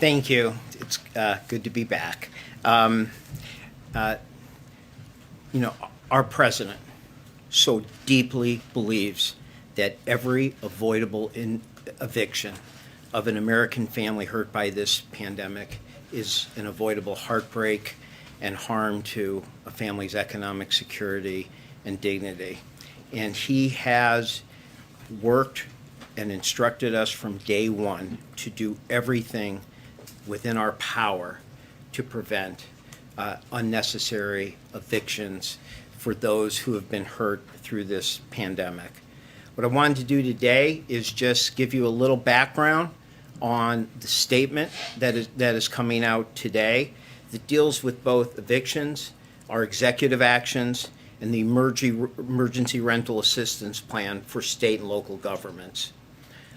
Thank you. It's good to be back. Uh, our president so deeply believes that every avoidable eviction of an American family hurt by this pandemic is an avoidable heartbreak and harm to a family's economic security and dignity. And he has worked and instructed us from day one to do everything within our power to prevent unnecessary evictions for those who have been hurt through this pandemic. What I wanted to do today is just give you a little background on the statement that is coming out today that deals with both evictions, our executive actions, and the emergency rental assistance plan for state and local governments.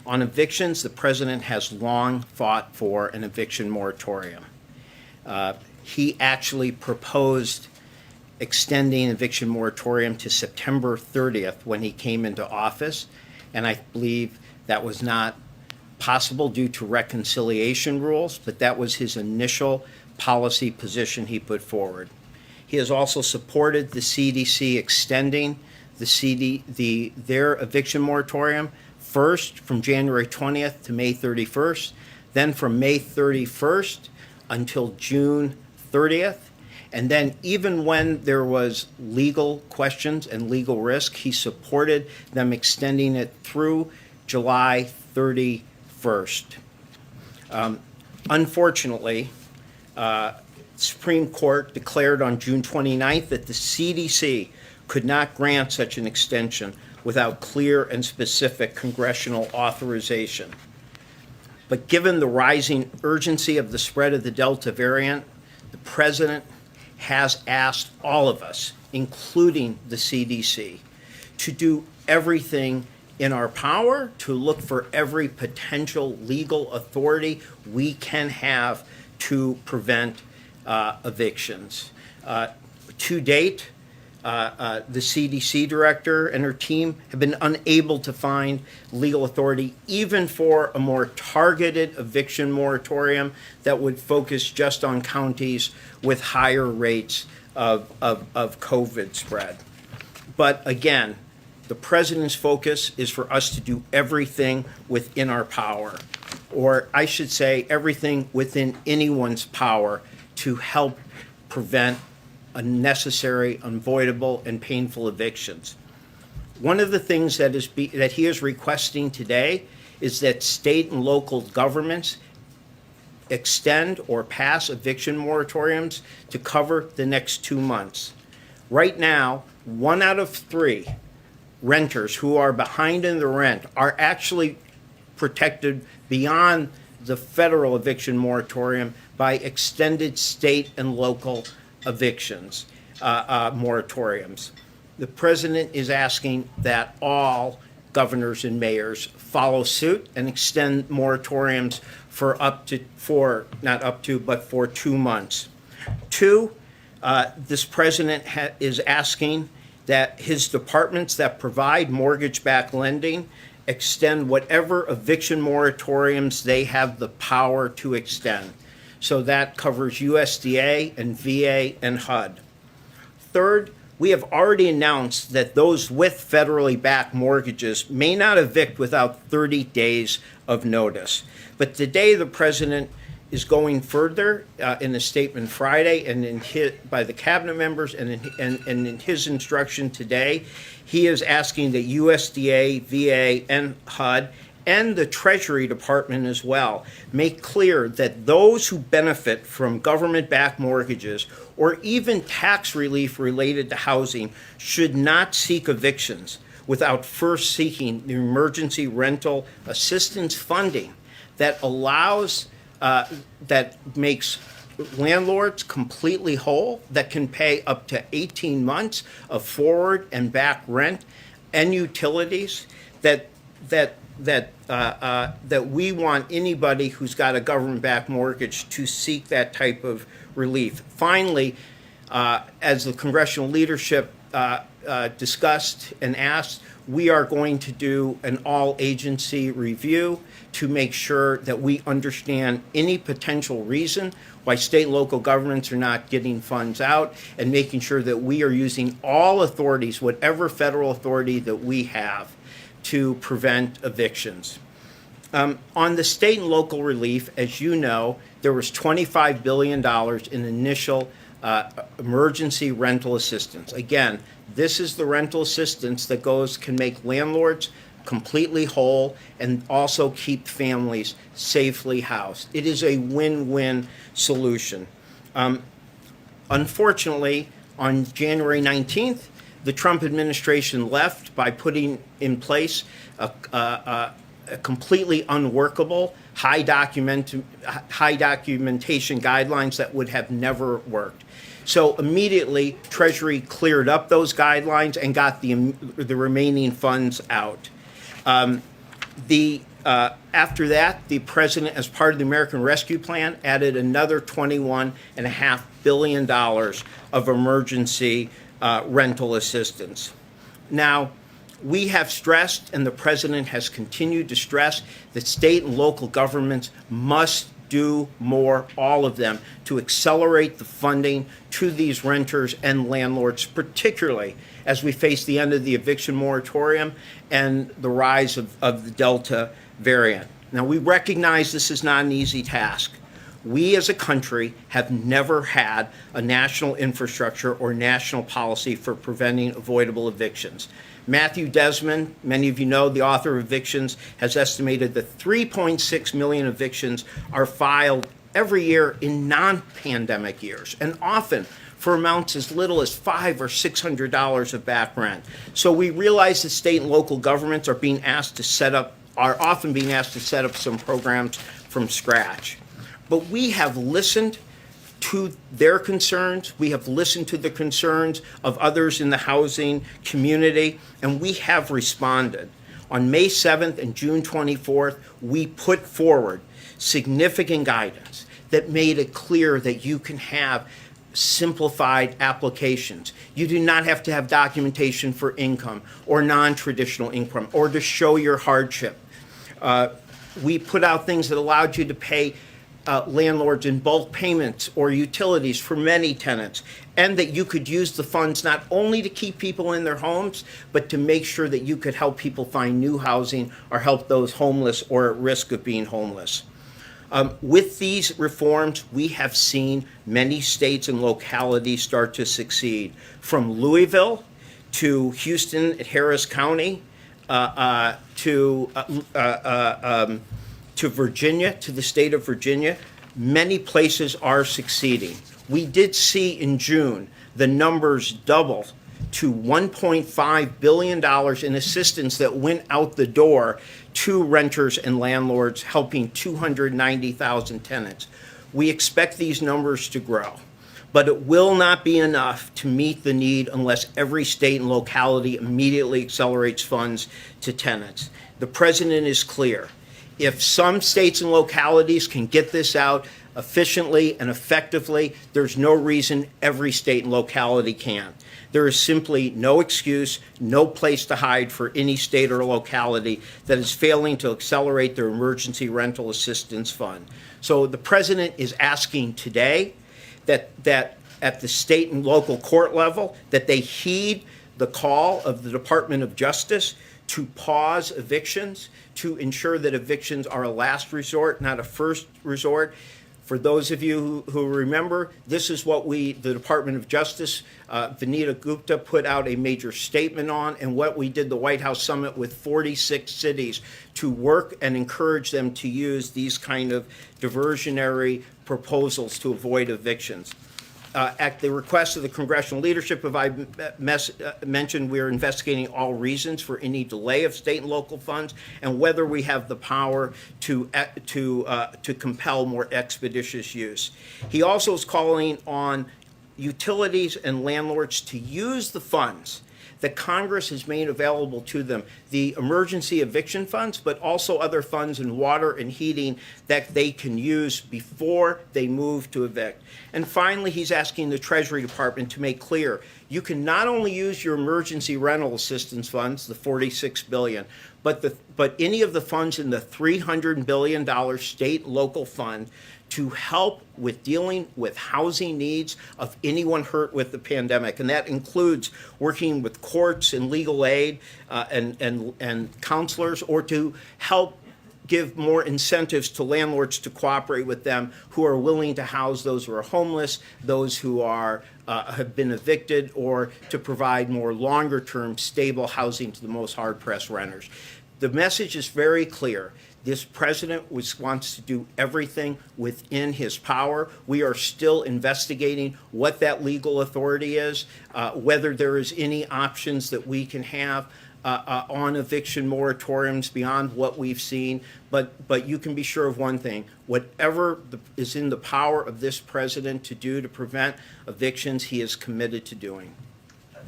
On evictions, the president has long fought for an eviction moratorium. He actually proposed extending eviction moratorium to September 30th when he came into office, and I believe that was not possible due to reconciliation rules, but that was his initial policy position he put forward. He has also supported the CDC extending their eviction moratorium first from January 20th to May 31st, then from May 31st until June 30th. And then even when there was legal questions and legal risk, he supported them extending it through July 31st. Unfortunately, Supreme Court declared on June 29th that the CDC could not grant such an extension without clear and specific congressional authorization. But given the rising urgency of the spread of the Delta variant, the president has asked all of us, including the CDC, to do everything in our power to look for every potential legal authority we can have to prevent evictions. To date, the CDC director and her team have been unable to find legal authority even for a more targeted eviction moratorium that would focus just on counties with higher rates of COVID spread. But again, the president's focus is for us to do everything within our power, or I should say everything within anyone's power to help prevent unnecessary, unavoidable, and painful evictions. One of the things that he is requesting today is that state and local governments extend or pass eviction moratoriums to cover the next 2 months. Right now, 1 out of 3 renters who are behind in the rent are actually protected beyond the federal eviction moratorium by extended state and local evictions moratoriums. The president is asking that all governors and mayors follow suit and extend moratoriums for for 2 months. 2, this president is asking that his departments that provide mortgage-backed lending extend whatever eviction moratoriums they have the power to extend. So that covers USDA and VA and HUD. Third, we have already announced that those with federally backed mortgages may not evict without 30 days of notice. But today the president is going further in a statement Friday and by the cabinet members and in his instruction today, he is asking that USDA, VA, and HUD and the Treasury Department as well make clear that those who benefit from government-backed mortgages or even tax relief related to housing should not seek evictions without first seeking the emergency rental assistance funding that allows, that makes landlords completely whole, that can pay up to 18 months of forward and back rent and utilities, that we want anybody who's got a government-backed mortgage to seek that type of relief. Finally, as the congressional leadership discussed and asked, we are going to do an all-agency review to make sure that we understand any potential reason why state and local governments are not getting funds out, and making sure that we are using all authorities, whatever federal authority that we have, to prevent evictions. On the state and local relief, as you know, there was $25 billion in initial emergency rental assistance. Again, this is the rental assistance that can make landlords completely whole and also keep families safely housed. It is a win-win solution. Unfortunately, on January 19th, the Trump administration left by putting in place a completely unworkable, high documentation guidelines that would have never worked. So immediately, Treasury cleared up those guidelines and got the remaining funds out. After that, the president, as part of the American Rescue Plan, added another $21.5 billion of emergency rental assistance. Now, we have stressed, and the president has continued to stress, that state and local governments must do more, all of them, to accelerate the funding to these renters and landlords, particularly as we face the end of the eviction moratorium and the rise of the Delta variant. Now, we recognize this is not an easy task. We as a country have never had a national infrastructure or national policy for preventing avoidable evictions. Matthew Desmond, many of you know, the author of Evictions, has estimated that 3.6 million evictions are filed every year in non-pandemic years, and often for amounts as little as $500 or $600 of back rent. So we realize that state and local governments are often being asked to set up some programs from scratch. But we have listened to their concerns. We have listened to the concerns of others in the housing community, and we have responded. On May 7th and June 24th, we put forward significant guidance that made it clear that you can have simplified applications. You do not have to have documentation for income or non-traditional income or to show your hardship. We put out things that allowed you to pay landlords in bulk payments or utilities for many tenants, and that you could use the funds not only to keep people in their homes, but to make sure that you could help people find new housing or help those homeless or at risk of being homeless. With these reforms, we have seen many states and localities start to succeed, from Louisville to Houston at Harris County, to Virginia, to the state of Virginia. Many places are succeeding. We did see in June the numbers double to $1.5 billion in assistance that went out the door to renters and landlords, helping 290,000 tenants. We expect these numbers to grow, but it will not be enough to meet the need unless every state and locality immediately accelerates funds to tenants. The president is clear. If some states and localities can get this out efficiently and effectively, there's no reason every state and locality can't. There is simply no excuse, no place to hide for any state or locality that is failing to accelerate their emergency rental assistance fund. So the president is asking today that at the state and local court level, that they heed the call of the Department of Justice to pause evictions, to ensure that evictions are a last resort, not a first resort. For those of you who remember, this is what the Department of Justice, Vanita Gupta, put out a major statement on, and what we did the White House summit with 46 cities to work and encourage them to use these kind of diversionary proposals to avoid evictions. At the request of the congressional leadership, as I mentioned, we are investigating all reasons for any delay of state and local funds and whether we have the power to compel more expeditious use. He also is calling on utilities and landlords to use the funds that Congress has made available to them, the emergency eviction funds, but also other funds in water and heating that they can use before they move to evict. And finally, he's asking the Treasury Department to make clear you can not only use your emergency rental assistance funds, the $46 billion, but any of the funds in the $300 billion state local fund to help with dealing with housing needs of anyone hurt with the pandemic. And that includes working with courts and legal aid and counselors, or to help give more incentives to landlords to cooperate with them who are willing to house those who are homeless, those who are have been evicted, or to provide more longer-term stable housing to the most hard-pressed renters. The message is very clear. This president wants to do everything within his power. We are still investigating what that legal authority is, whether there is any options that we can have on eviction moratoriums beyond what we've seen. But you can be sure of one thing: whatever is in the power of this president to do to prevent evictions, he is committed to doing.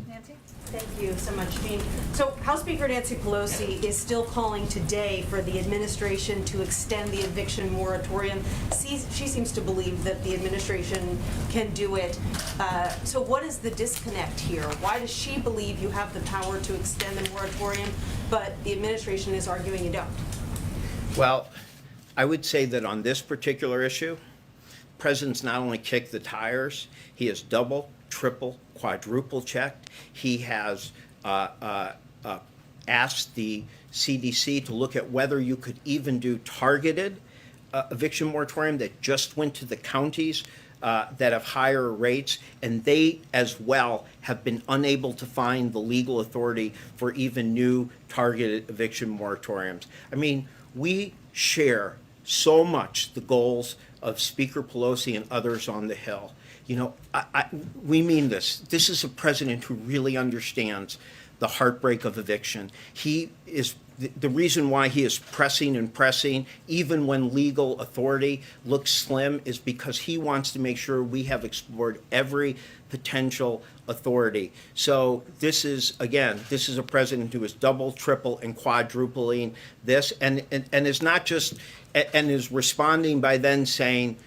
Nancy? Thank you so much, Jean. So House Speaker Nancy Pelosi is still calling today for the administration to extend the eviction moratorium. She seems to believe that the administration can do it. So what is the disconnect here? Why does she believe you have the power to extend the moratorium, but the administration is arguing you don't? Well, I would say that on this particular issue, the president's not only kicked the tires, he has double, triple, quadruple checked. He has asked the CDC to look at whether you could even do targeted eviction moratorium that just went to the counties that have higher rates, and they as well have been unable to find the legal authority for even new targeted eviction moratoriums. I mean, we share so much the goals of Speaker Pelosi and others on the Hill. You know, we mean this. This is a president who really understands the heartbreak of eviction. He is the reason why he is pressing and pressing, even when legal authority looks slim, is because he wants to make sure we have explored every potential authority. So this is a president who is double, triple, and quadrupling this, and is not just, and is responding by then saying,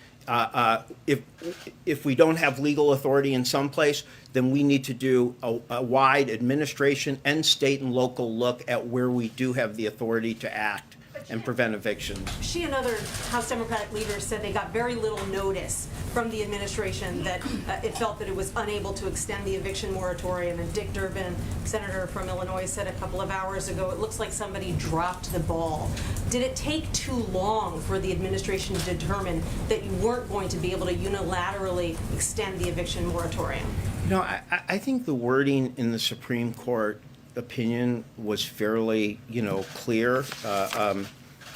if we don't have legal authority in some place, then we need to do a wide administration and state and local look at where we do have the authority to act and prevent evictions. She and other House Democratic leaders said they got very little notice from the administration, that it felt that it was unable to extend the eviction moratorium. And Dick Durbin, senator from Illinois, said a couple of hours ago, it looks like somebody dropped the ball. Did it take too long for the administration to determine that you weren't going to be able to unilaterally extend the eviction moratorium? You know, I think the wording in the Supreme Court opinion was fairly, clear,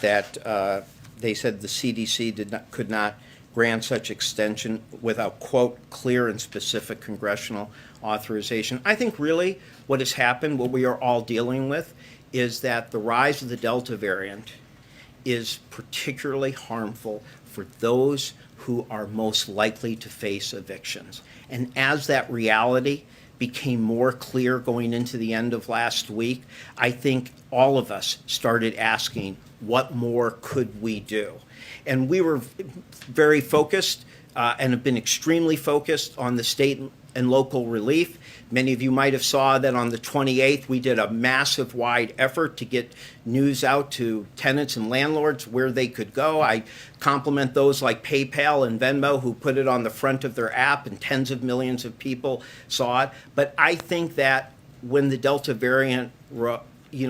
that they said the CDC could not grant such extension without, quote, clear and specific congressional authorization. I think really what has happened, what we are all dealing with, is that the rise of the Delta variant is particularly harmful for those who are most likely to face evictions. And as that reality became more clear going into the end of last week, I think all of us started asking, what more could we do? And we were very focused and have been extremely focused on the state and local relief. Many of you might have saw that on the 28th, we did a massive wide effort to get news out to tenants and landlords where they could go. I compliment those like PayPal and Venmo who put it on the front of their app, and tens of millions of people saw it. But I think that when the Delta variant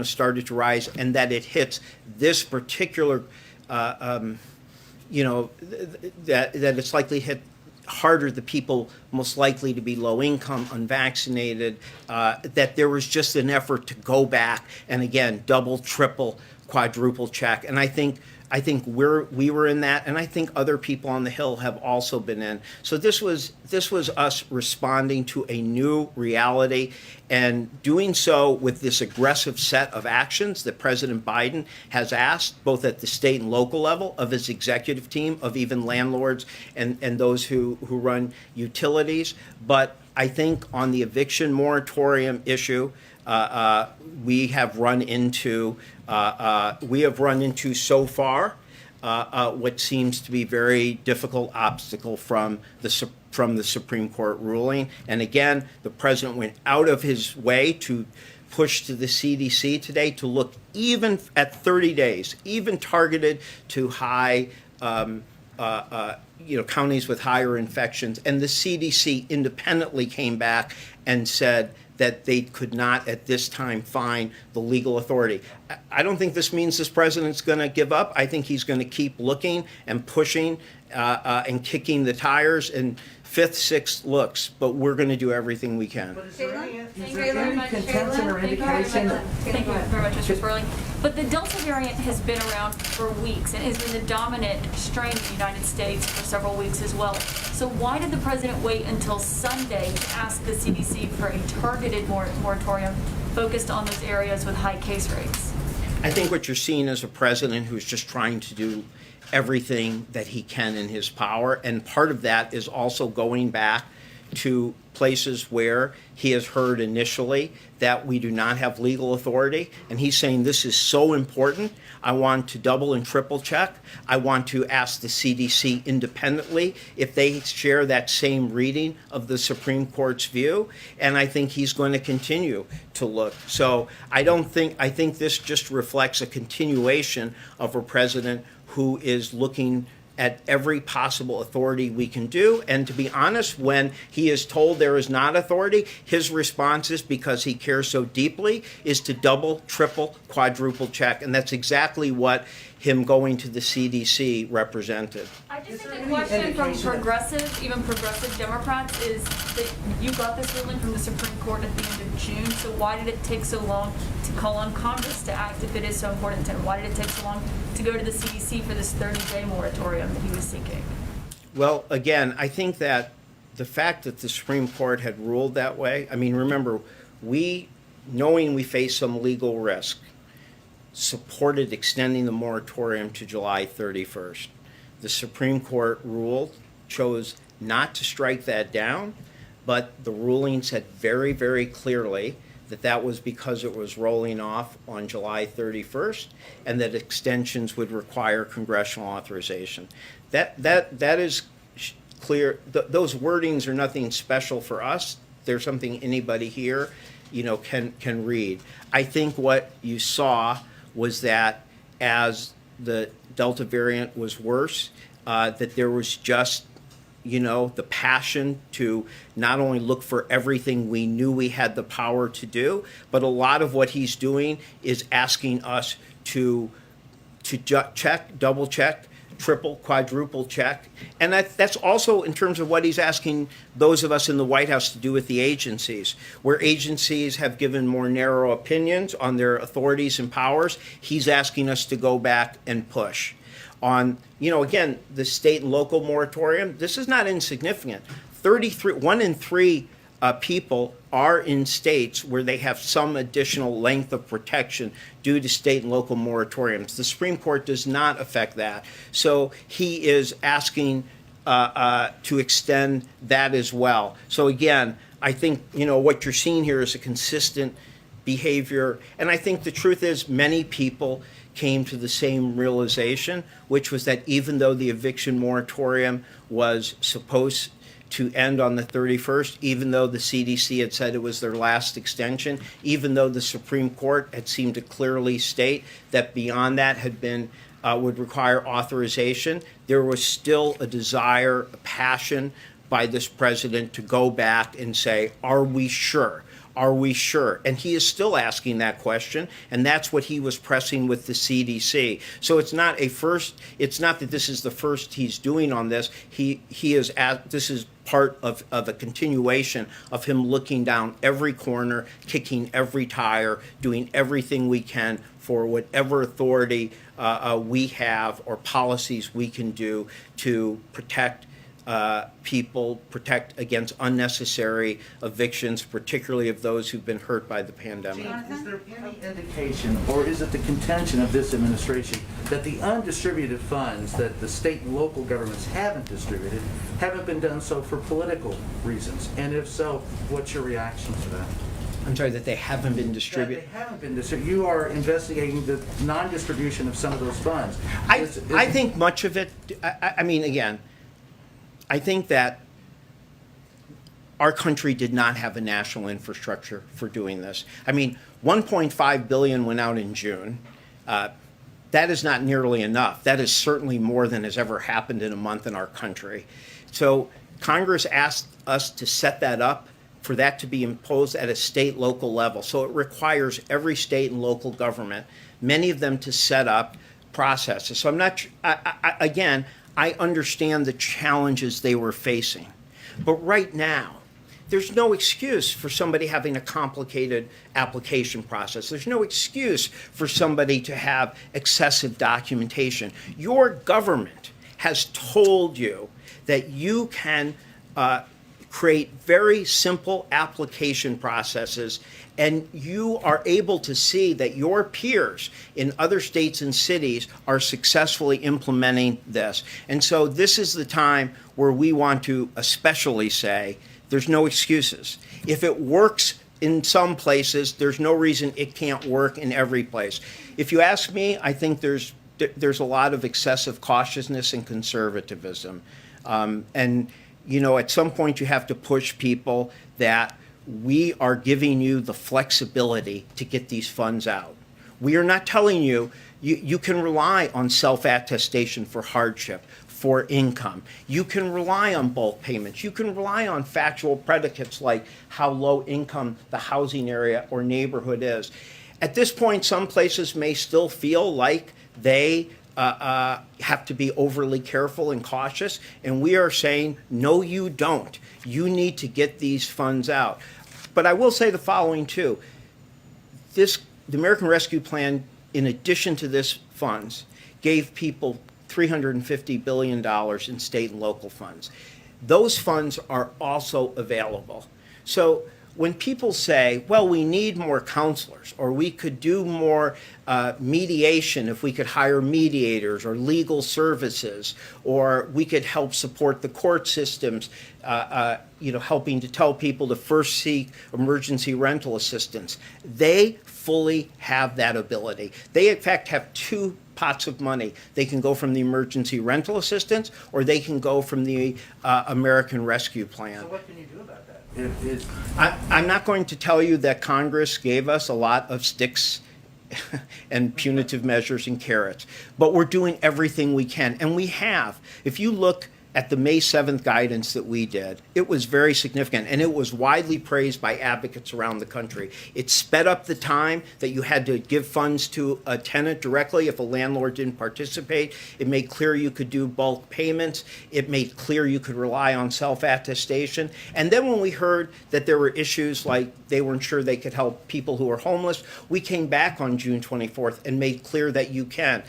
started to rise, and that it hits this particular that it's likely hit harder the people most likely to be low income, unvaccinated, that there was just an effort to go back and again double, triple, quadruple check. And I think we were in that, and I think other people on the Hill have also been in. So this was us responding to a new reality, and doing so with this aggressive set of actions that President Biden has asked, both at the state and local level, of his executive team, of even landlords and those who run utilities. But I think on the eviction moratorium issue, we have run into so far what seems to be very difficult obstacle from the Supreme Court ruling. And again, the president went out of his way to push to the CDC today to look even at 30 days, even targeted to high, counties with higher infections. And the CDC independently came back and said that they could not at this time find the legal authority. I don't think this means this president's going to give up. I think he's going to keep looking and pushing and kicking the tires and fifth, sixth looks, but we're going to do everything we can. But is there any contention or indication? Thank you very much, Mr. Sperling. But the Delta variant has been around for weeks and has been the dominant strain in the United States for several weeks as well. So why did the president wait until Sunday to ask the CDC for a targeted moratorium focused on those areas with high case rates? I think what you're seeing is a president who's just trying to do everything that he can in his power, and part of that is also going back to places where he has heard initially that we do not have legal authority, and he's saying this is so important, I want to double and triple check. I want to ask the CDC independently if they share that same reading of the Supreme Court's view, and I think he's going to continue to look. So I think this just reflects a continuation of a president who is looking at every possible authority we can do. And to be honest, when he is told there is not authority, his response is, because he cares so deeply, is to double, triple, quadruple check. And that's exactly what him going to the CDC represented. I just think the question from even progressive Democrats is that you got this ruling from the Supreme Court at the end of June, so why did it take so long to call on Congress to act if it is so important? And why did it take so long to go to the CDC for this 30-day moratorium that he was seeking? Well, again, I think that the fact that the Supreme Court had ruled that way, I mean, remember, knowing we face some legal risk, supported extending the moratorium to July 31st. The Supreme Court chose not to strike that down, but the ruling said very, very clearly that that was because it was rolling off on July 31st and that extensions would require congressional authorization. That is clear. Those wordings are nothing special for us. They're something anybody here, can read. I think what you saw was that as the Delta variant was worse, that there was just, the passion to not only look for everything we knew we had the power to do, but a lot of what he's doing is asking us to check, double check, triple, quadruple check. And that's also in terms of what he's asking those of us in the White House to do with the agencies. Where agencies have given more narrow opinions on their authorities and powers, he's asking us to go back and push. On, again, the state and local moratorium, this is not insignificant. 1 in 3 people are in states where they have some additional length of protection due to state and local moratoriums. The Supreme Court does not affect that. So he is asking to extend that as well. So again, I think, what you're seeing here is a consistent behavior. And I think the truth is many people came to the same realization, which was that even though the eviction moratorium was supposed to end on the 31st, even though the CDC had said it was their last extension, even though the Supreme Court had seemed to clearly state that beyond that would require authorization, there was still a desire, a passion by this president to go back and say, are we sure? Are we sure? And he is still asking that question, and that's what he was pressing with the CDC. So it's not that this is the first he's doing on this. This is part of a continuation of him looking down every corner, kicking every tire, doing everything we can for whatever authority we have or policies we can do to protect people, protect against unnecessary evictions, particularly of those who've been hurt by the pandemic. Is there any indication, or is it the contention of this administration, that the undistributed funds that the state and local governments haven't distributed haven't been done so for political reasons? And if so, what's your reaction to that? I'm sorry, that they haven't been That distributed. they haven't been distributed. You are investigating the non-distribution of some of those funds. I think much of it, I mean, again, I think that our country did not have a national infrastructure for doing this. I mean, 1.5 billion went out in June. That is not nearly enough. That is certainly more than has ever happened in a month in our country. So Congress asked us to set that up, for that to be imposed at a state, local level. So it requires every state and local government, many of them, to set up processes. So I'm not, again, I understand the challenges they were facing. But right now, there's no excuse for somebody having a complicated application process. There's no excuse for somebody to have excessive documentation. Your government has told you that you can create very simple application processes, and you are able to see that your peers in other states and cities are successfully implementing this. And so this is the time where we want to especially say there's no excuses. If it works in some places, there's no reason it can't work in every place. If you ask me, I think there's a lot of excessive cautiousness and conservatism. And you know, at some point you have to push people that we are giving you the flexibility to get these funds out. We are not telling you, you can rely on self-attestation for hardship, for income. You can rely on bulk payments. You can rely on factual predicates like how low income the housing area or neighborhood is. At this point, some places may still feel like they have to be overly careful and cautious, and we are saying, no, you don't. You need to get these funds out. But I will say the following too. The American Rescue Plan, in addition to this funds, gave people $350 billion in state and local funds. Those funds are also available. So when people say, well, we need more counselors, or we could do more mediation if we could hire mediators or legal services, or we could help support the court systems, helping to tell people to first seek emergency rental assistance. They fully have that ability. They, in fact, have two pots of money. They can go from the emergency rental assistance, or they can go from the American Rescue Plan. So what can you do about that? I'm not going to tell you that Congress gave us a lot of sticks and punitive measures and carrots, but we're doing everything we can, and we have. If you look at the May 7th guidance that we did, it was very significant, and it was widely praised by advocates around the country. It sped up the time that you had to give funds to a tenant directly if a landlord didn't participate. It made clear you could do bulk payments. It made clear you could rely on self-attestation. And then when we heard that there were issues like they weren't sure they could help people who are homeless, we came back on June 24th and made clear that you could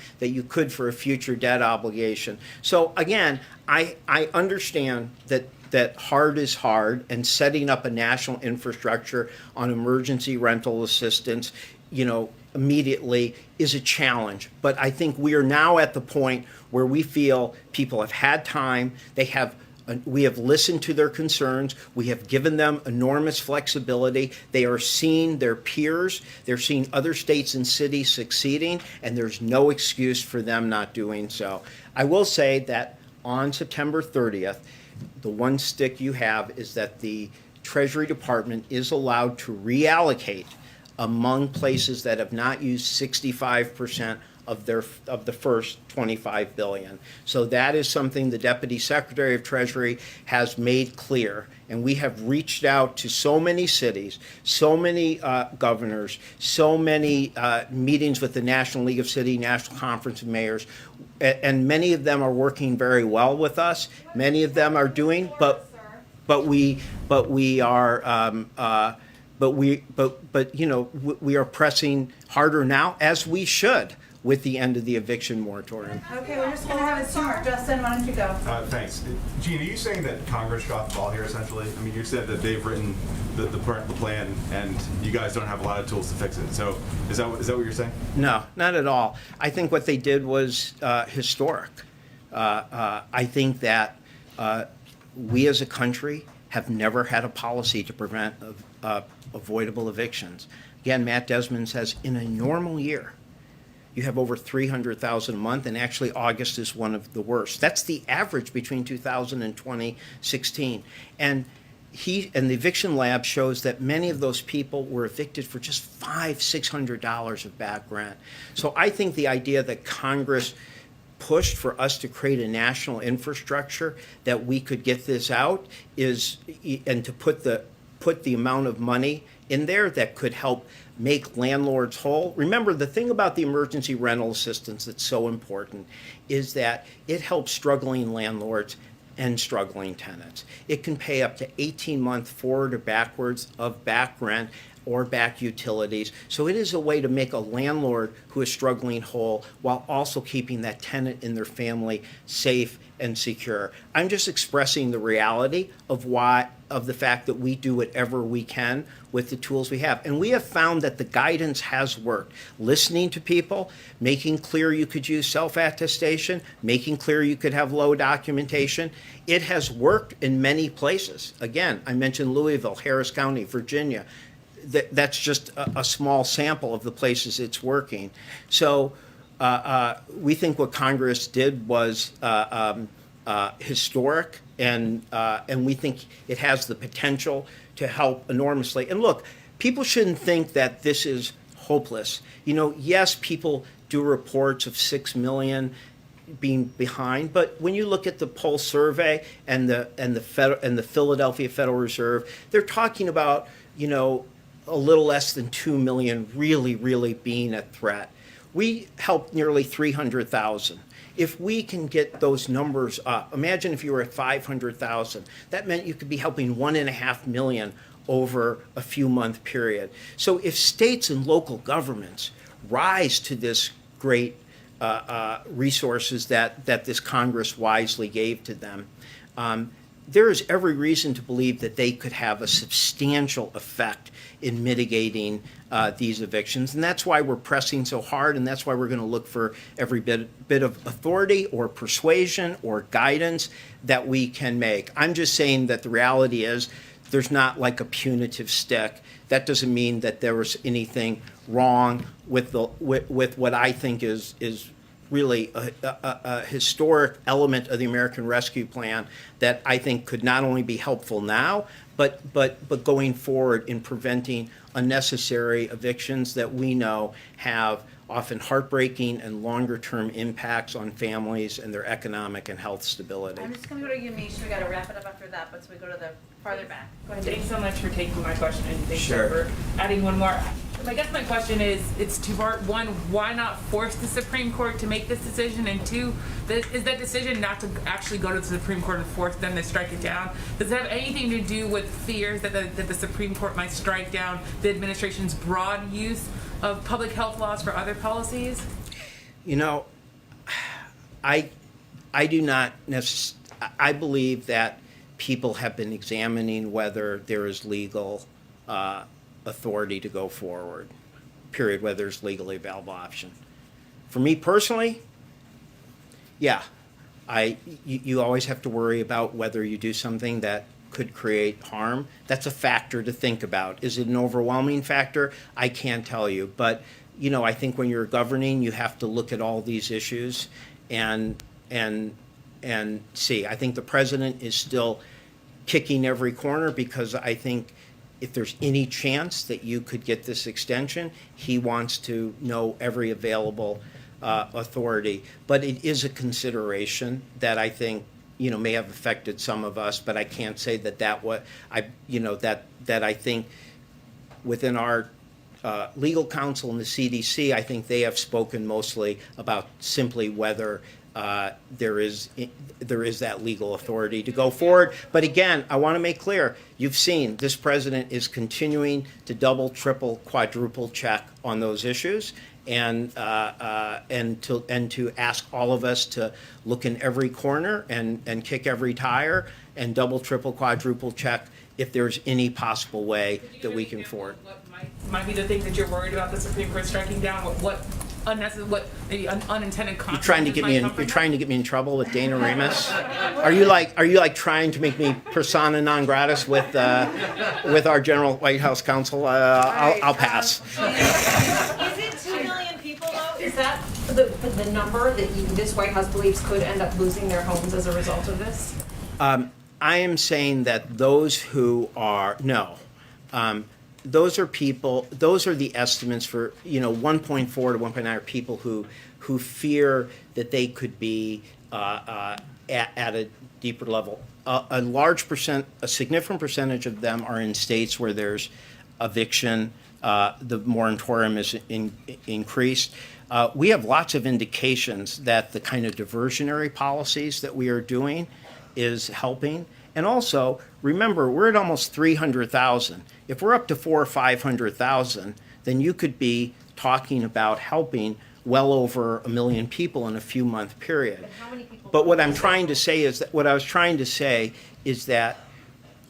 for a future debt obligation. So again, I understand that hard is hard, and setting up a national infrastructure on emergency rental assistance, immediately is a challenge. But I think we are now at the point where we feel people have had time. We have listened to their concerns. We have given them enormous flexibility. They are seeing their peers. They're seeing other states and cities succeeding, and there's no excuse for them not doing so. I will say that on September 30th, the one stick you have is that the Treasury Department is allowed to reallocate among places that have not used 65% of the first $25 billion. So that is something the Deputy Secretary of Treasury has made clear, and we have reached out to so many cities, so many governors, so many meetings with the National League of City, National Conference of Mayors, and many of them are working very well with us. Many of them are doing, but we are pressing harder now, as we should, with the end of the eviction moratorium. Okay, we're just gonna have a tour. Justin, why don't you go? Thanks. Gene, are you saying that Congress dropped the ball here, essentially? I mean, you said that they've written the plan, and you guys don't have a lot of tools to fix it. So is that what you're saying? No, not at all. I think what they did was historic. I think that we as a country have never had a policy to prevent avoidable evictions. Again, Matt Desmond says in a normal year, you have over 300,000 a month, and actually August is one of the worst. That's the average between 2000 and 2016. And the eviction lab shows that many of those people were evicted for just $500-600 of back rent. So I think the idea that Congress pushed for us to create a national infrastructure that we could get this out and to put the amount of money in there that could help make landlords whole. Remember, the thing about the emergency rental assistance that's so important is that it helps struggling landlords and struggling tenants. It can pay up to 18-month forward or backwards of back rent or back utilities. So it is a way to make a landlord who is struggling whole while also keeping that tenant and their family safe and secure. I'm just expressing the reality of the fact that we do whatever we can with the tools we have. And we have found that the guidance has worked. Listening to people, making clear you could use self-attestation, making clear you could have low documentation. It has worked in many places. Again, I mentioned Louisville, Harris County, Virginia. That's just a small sample of the places it's working. So we think what Congress did was historic, and we think it has the potential to help enormously. And look, people shouldn't think that this is hopeless. You know, yes, people do reports of 6 million being behind, but when you look at the Pulse survey and the Philadelphia Federal Reserve, they're talking about, you know, a little less than 2 million really being a threat. We helped nearly 300,000. If we can get those numbers up, imagine if you were at 500,000. That meant you could be helping 1.5 million over a few month period. So if states and local governments rise to this great resources that this Congress wisely gave to them, there is every reason to believe that they could have a substantial effect in mitigating these evictions. And that's why we're pressing so hard, and that's why we're going to look for every bit of authority or persuasion or guidance that we can make. I'm just saying that the reality is there's not like a punitive stick. That doesn't mean that there was anything wrong with what I think is really a historic element of the American Rescue Plan that I think could not only be helpful now, but going forward in preventing unnecessary evictions that we know have often heartbreaking and longer-term impacts on families and their economic and health stability. I'm just gonna go to Yamiche, we gotta wrap it up after that, but so we go to the farther back. Go ahead. Thanks so much for taking my question, and thanks Sure. for adding one more. I guess my question is, it's two-part. One, why not force the Supreme Court to make this decision? And two, is that decision not to actually go to the Supreme Court and force them to strike it down? Does it have anything to do with fears that the Supreme Court might strike down the administration's broad use of public health laws for other policies? You know, I do not necessarily. I believe that people have been examining whether there is legal authority to go forward, period, whether there's legally available option. For me personally, yeah, you always have to worry about whether you do something that could create harm. That's a factor to think about. Is it an overwhelming factor? I can't tell you. But, you know, I think when you're governing, you have to look at all these issues and see. I think the president is still kicking every corner because I think if there's any chance that you could get this extension, he wants to know every available authority. But it is a consideration that I think, you know, may have affected some of us, but I can't say that I think within our legal counsel and the CDC, I think they have spoken mostly about simply whether there is that legal authority to go forward. But again, I want to make clear, you've seen this president is continuing to double, triple, quadruple check on those issues, and to ask all of us to look in every corner and kick every tire and double, triple, quadruple check if there's any possible way that we can forward. What might be the things that you're worried about the Supreme Court striking down? What unnecessary, what, maybe unintended You're trying to consequences get might me in, come from you're this? trying to get me in trouble with Dana Remus? Are you like trying to make me persona non gratis with our general White House counsel? I'll pass. Is it 2 million people though? Is that the number that this White House believes could end up losing their homes as a result of this? I am saying that those who are, no. Those are people, those are the estimates for, 1.4 to 1.9 are people who fear that they could be at a deeper level. A significant percentage of them are in states where there's eviction, the moratorium is increased. We have lots of indications that the kind of diversionary policies that we are doing is helping. And also, remember, we're at almost 300,000. If we're up to 400,000 or 500,000, then you could be talking about helping well over 1 million people in a few month period. How many people? But what I was trying to say is that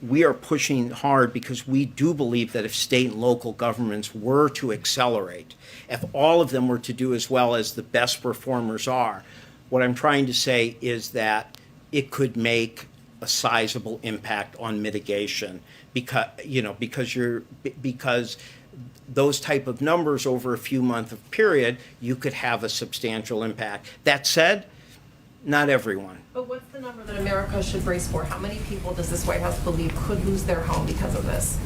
we are pushing hard because we do believe that if state and local governments were to accelerate, if all of them were to do as well as the best performers are, what I'm trying to say is that it could make a sizable impact on mitigation because those type of numbers over a few month period, you could have a substantial impact. That said, not everyone. But what's the number that America should brace for? How many people does this White House believe could lose their home because of this?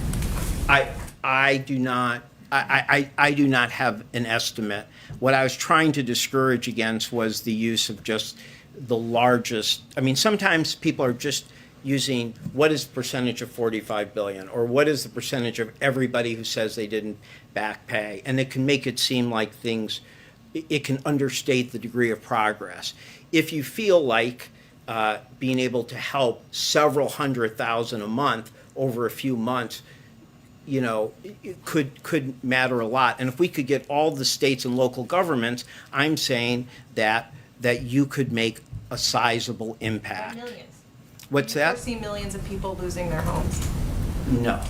I do not have an estimate. What I was trying to discourage against was the use of just the largest. I mean, sometimes people are just using what is the percentage of 45 billion or what is the percentage of everybody who says they didn't back pay, and it can make it seem like it can understate the degree of progress. If you feel like being able to help several 100,000 a month over a few months, it could matter a lot. And if we could get all the states and local governments, I'm saying that you could make a sizable impact. Millions. What's Do you that? foresee millions of people losing their homes? No.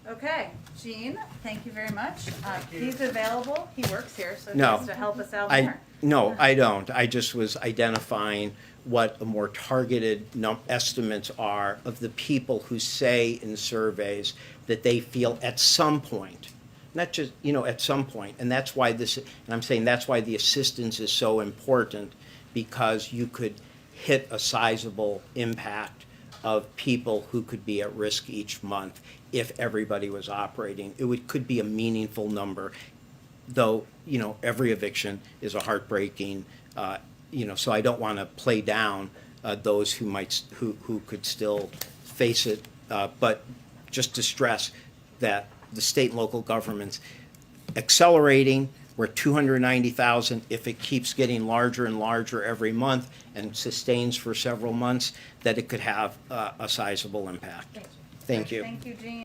Okay, Gene, thank you very much. He's available, he works here, so he No. has to help us out I more. No, I don't. I just was identifying what the more targeted estimates are of the people who say in surveys that they feel at some point, not just, at some point, and that's why and I'm saying that's why the assistance is so important, because you could hit a sizable impact of people who could be at risk each month if everybody was operating. Could be a meaningful number, though, every eviction is a heartbreaking, so I don't want to play down those who could still face it, but just to stress that the state and local governments accelerating. We're 290,000. If it keeps getting larger and larger every month and sustains for several months, that it could have a sizable impact. Thank you. Thank you, Gene.